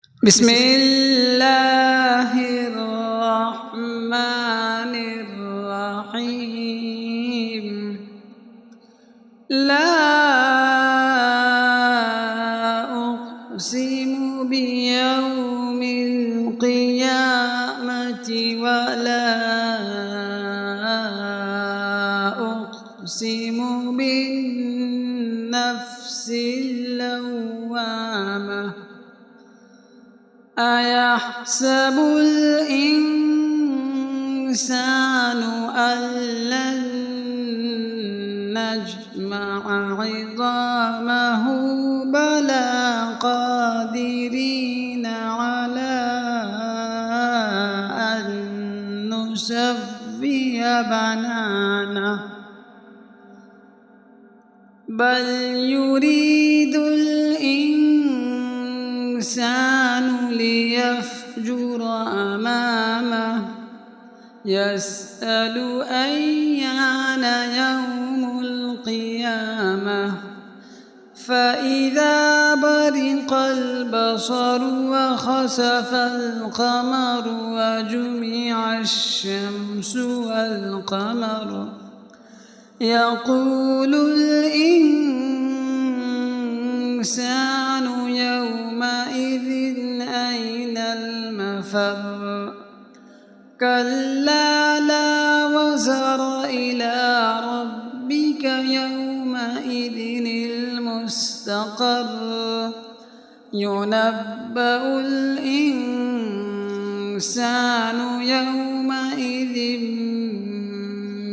بسم الله الرحمن الرحيم. لا أقسم بيوم القيامة ولا أقسم بالنفس اللوامة. أيحسب الإنسان أن لن نجمع عظامه بلى قادرين على أن نسوي بنانه بل يريد الإنسان ليفجر أمامه يسأل أيان يوم القيامة فإذا برق البصر وخسف القمر وجمع الشمس والقمر يقول الإنسان يومئذ أين المفر كلا لا وزر إلى ربك يومئذ المستقر ينبأ الإنسان يومئذ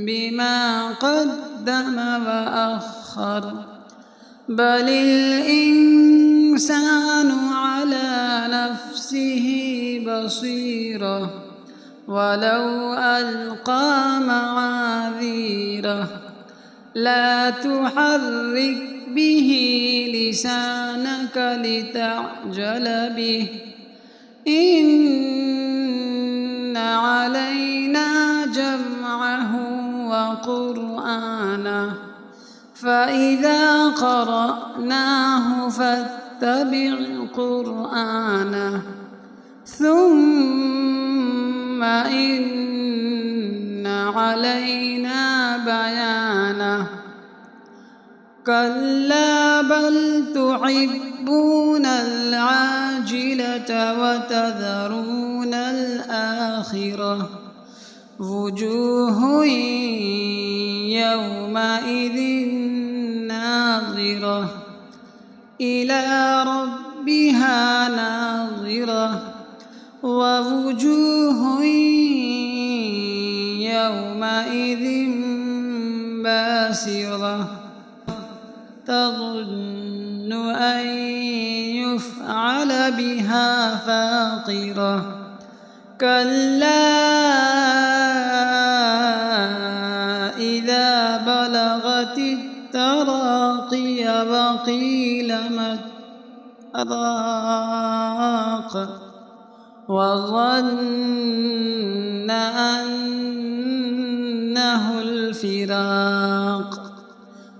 بما قدم وأخر بل الإنسان على نفسه بصيرة ولو ألقى معاذيره لا تحرك به لسانك لتعجل به إن علينا جمعه وقرآنه فإذا قرأناه فاتبع قرآنه ثم إن علينا بيانه كلا بل تحبون العاجلة وتذرون الآخرة وجوه يومئذ ناظرة إلى ربها ناظرة ووجوه يومئذ باسرة تظن أن يفعل بها فاقرة كلا إذا بلغت التراقي وقيل من راق وظن أنه الفراق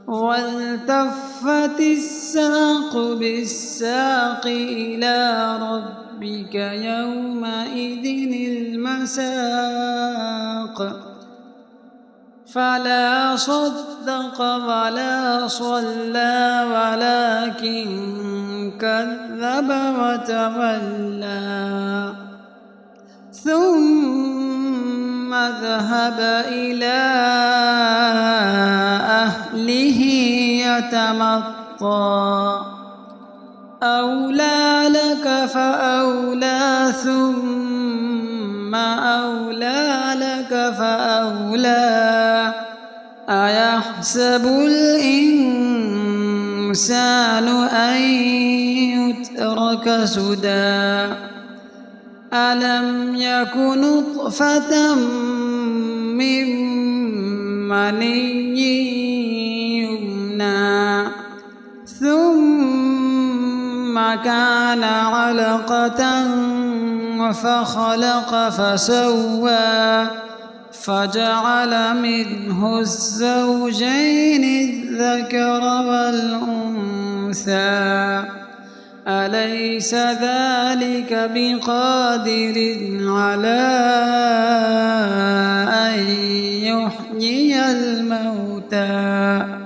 والتفت الساق بالساق إلى ربك يومئذ المساق فلا صدق ولا صلى ولكن كذب وتولى ثم ذهب إلى أهله يتمطى أولى لك فأولى ثم أولى لك فأولى أيحسب الإنسان أن يترك سدى ألم يك نطفة من مني يمنى ثم كان علقة فخلق فسوى فجعل منه الزوجين الذكر والأنثى أليس ذلك بقادر على أن يحيي الموتى